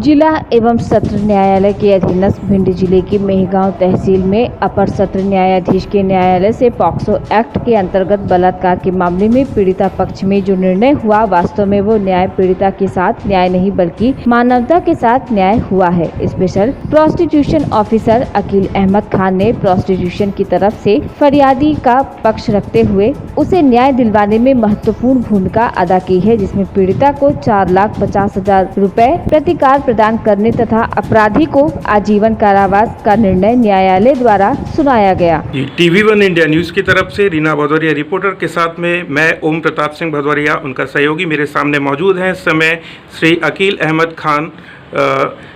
जिला एवं सत्र न्यायालय के अधीनस्थ भिंड जिले की मेहगांव तहसील में अपर सत्र न्यायाधीश के न्यायालय से पॉक्सो एक्ट के अंतर्गत बलात्कार के मामले में पीड़िता पक्ष में जो निर्णय हुआ, वास्तव में वो न्याय पीड़िता के साथ न्याय नहीं बल्कि मानवता के साथ न्याय हुआ है। Special prosecution officer Akil Ahmad Khan ने प्रोस्टिट्यूशन की तरफ से फरियादी का पक्ष रखते हुए उसे न्याय दिलवाने में महत्वपूर्ण भूमिका अदा की है, जिसमें पीड़िता को 4,50,000 रुपए प्रतिकार प्रदान करने तथा अपराधी को आजीवन कारावास का निर्णय न्यायालय द्वारा सुनाया गया। TV1 इंडिया न्यूज की तरफ से रीना भदौरिया रिपोर्टर के साथ में मैं ओम प्रताप सिंह भदौरिया, उनका सहयोगी मेरे सामने मौजूद हैं। इस समय श्री अकील अहमद खान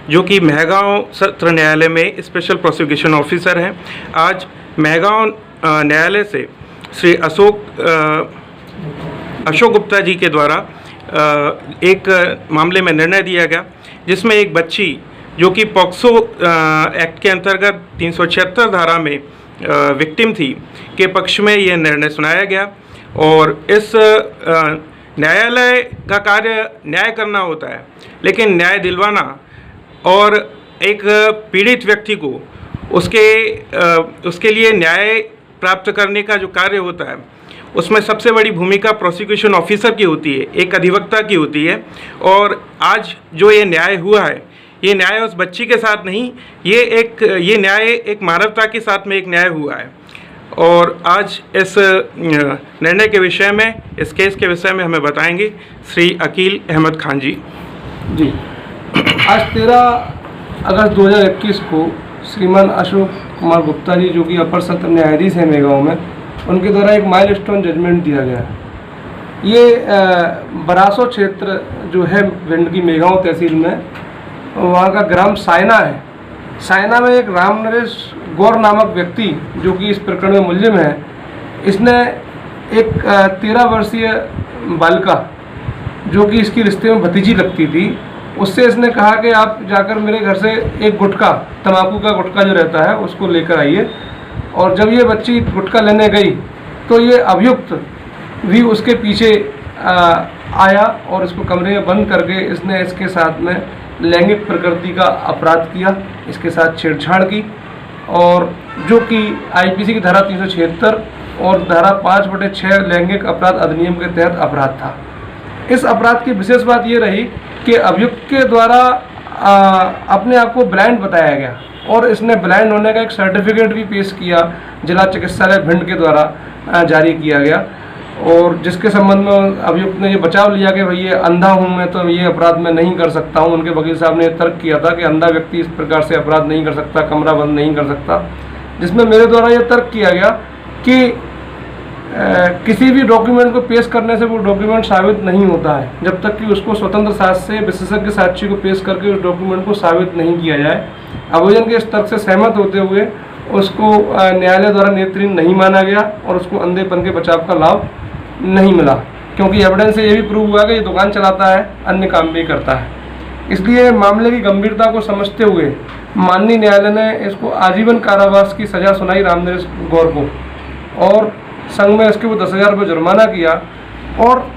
जो कि मेहगांव सत्र न्यायालय में स्पेशल प्रोसिक्यूशन ऑफिसर हैं। आज मेहगांव न्यायालय से श्री अशोक गुप्ता जी के द्वारा एक मामले में निर्णय दिया गया, जिसमें एक बच्ची जो कि पॉक्सो एक्ट के अंतर्गत 376 धारा में विक्टिम थी के पक्ष में यह निर्णय सुनाया गया। और इस न्यायालय का कार्य न्याय करना होता है, लेकिन न्याय दिलवाना और एक पीड़ित व्यक्ति को उसके लिए न्याय प्राप्त करने का जो कार्य होता है, उसमें सबसे बड़ी भूमिका प्रोसिक्यूशन ऑफिसर की होती है, एक अधिवक्ता की होती है। और आज जो ये न्याय हुआ है, ये न्याय उस बच्ची के साथ नहीं, ये न्याय एक मानवता के साथ में एक न्याय हुआ है। और आज इस निर्णय के विषय में, इस केस के विषय में हमें बताएंगे श्री अकील अहमद खान जी। जी, आज 13 अगस्त 2021 को श्रीमान अशोक कुमार गुप्ता जी, जो कि अपर सत्र न्यायाधीश हैं मेहगांव में, उनके द्वारा एक माइलस्टोन जजमेंट दिया गया है। ये बरासो क्षेत्र जो है भिंड की मेहगांव तहसील में, वहाँ का ग्राम सायना है। सायना में एक राम नरेश गौर नामक व्यक्ति जो कि इस प्रकरण में मुलजिम है, इसने एक 13 वर्षीय बालिका जो कि इसकी रिश्ते में भतीजी लगती थी, उससे इसने कहा कि आप जाकर मेरे घर से एक गुटखा, तंबाकू का गुटखा जो रहता है, उसको लेकर आइए। और जब ये बच्ची गुटखा लेने गई तो ये अभियुक्त भी उसके पीछे आया और इसको कमरे में बंद करके इसने इसके साथ में लैंगिक प्रकृति का अपराध किया, इसके साथ छेड़छाड़ की, और जो कि IPC की धारा 376 और धारा 5/6 लैंगिक अपराध अधिनियम के तहत अपराध था। इस अपराध की विशेष बात ये रही कि अभियुक्त के द्वारा अपने आप को ब्लाइंड बताया गया और इसने ब्लाइंड होने का एक सर्टिफिकेट भी पेश किया, जिला चिकित्सालय भिंड के द्वारा जारी किया गया। और जिसके संबंध में अभियुक्त ने ये बचाव लिया कि भाई ये अंधा हूँ मैं, तो ये अपराध मैं नहीं कर सकता हूँ। उनके वकील साहब ने तर्क किया था कि अंधा व्यक्ति इस प्रकार से अपराध नहीं कर सकता, कमरा बंद नहीं कर सकता। जिसमें मेरे द्वारा ये तर्क किया गया कि किसी भी डॉक्यूमेंट को पेश करने से वो डॉक्यूमेंट साबित नहीं होता है जब तक कि उसको स्वतंत्र साक्ष्य से विशेषज्ञ साक्षी को पेश करके उस डॉक्यूमेंट को साबित नहीं किया जाए। अभियोजन के इस तर्क से सहमत होते हुए उसको न्यायालय द्वारा नेत्रहीन नहीं माना गया और उसको अंधेपन के बचाव का लाभ नहीं मिला, क्योंकि एविडेंस से ये भी प्रूव हुआ कि ये दुकान चलाता है, अन्य काम भी करता है। इसलिए मामले की गंभीरता को समझते हुए माननीय न्यायालय ने इसको आजीवन कारावास की सजा सुनाई राम नरेश गौर को, और संघ में इसके वो 10,000 रुपये जुर्माना किया। और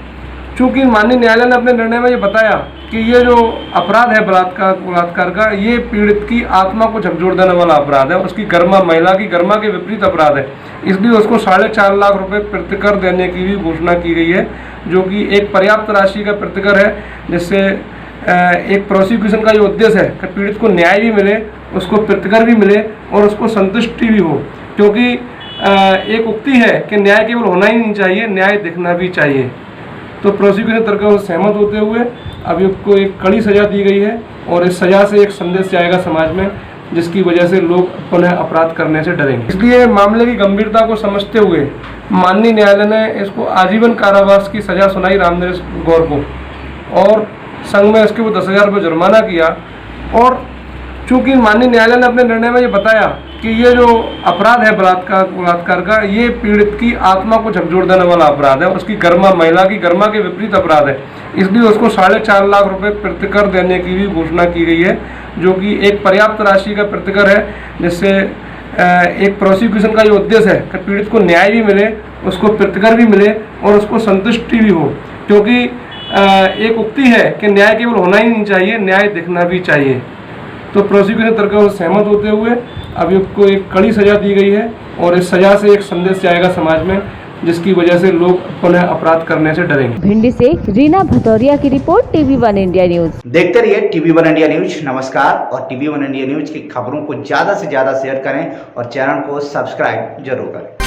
चूँकि माननीय न्यायालय ने अपने निर्णय में ये बताया कि ये जो अपराध है बलात्कार का, ये पीड़ित की आत्मा को झकझोर देने वाला अपराध है, उसकी महिला की गरिमा के विपरीत अपराध है, इसलिए उसको 4.5 लाख रुपये प्रतिकर देने की भी घोषणा की गई है, जो कि एक पर्याप्त राशि का प्रतिकर है, जिससे एक प्रोसिक्यूशन का जो उद्देश्य है कि पीड़ित को न्याय भी मिले, उसको प्रतिकर भी मिले और उसको संतुष्टि भी हो। क्योंकि एक उक्ति है कि न्याय केवल होना ही नहीं चाहिए, न्याय दिखना भी चाहिए। तो प्रोसिक्यूशन तर्कों से सहमत होते हुए अभियुक्त को एक कड़ी सजा दी गई है और इस सजा से एक संदेश जाएगा समाज में, जिसकी वजह से लोग पुनः अपराध करने से डरेंगे। इसलिए मामले की गंभीरता को समझते हुए माननीय न्यायालय ने इसको आजीवन कारावास की सजा सुनाई राम नरेश गौर को, और संघ में इसके वो 10,000 रुपये जुर्माना किया। और चूँकि माननीय न्यायालय ने अपने निर्णय में ये बताया कि ये जो अपराध है बलात्कार का, ये पीड़ित की आत्मा को झकझोर देने वाला अपराध है, उसकी महिला की गरिमा के विपरीत अपराध है, इसलिए उसको 4.5 लाख रुपये प्रतिकर देने की भी घोषणा की गई है, जो कि एक पर्याप्त राशि का प्रतिकर है, जिससे एक प्रोसिक्यूशन का जो उद्देश्य है कि पीड़ित को न्याय भी मिले, उसको प्रतिकर भी मिले और उसको संतुष्टि भी हो। क्योंकि एक उक्ति है कि न्याय केवल होना ही नहीं चाहिए, न्याय दिखना भी चाहिए। तो प्रोसिक्यूशन तर्क से सहमत होते हुए अभियुक्त को एक कड़ी सजा दी गई है और इस सजा से एक संदेश जाएगा समाज में, जिसकी वजह से लोग पुनः अपराध करने से डरेंगे। भिंडी से रीना भदौरिया की रिपोर्ट, TV1 इंडिया न्यूज। देखते रहिए TV1 इंडिया न्यूज। नमस्कार, और TV1 इंडिया न्यूज की खबरों को ज्यादा से ज्यादा शेयर करें और चैनल को सब्सक्राइब जरूर करें।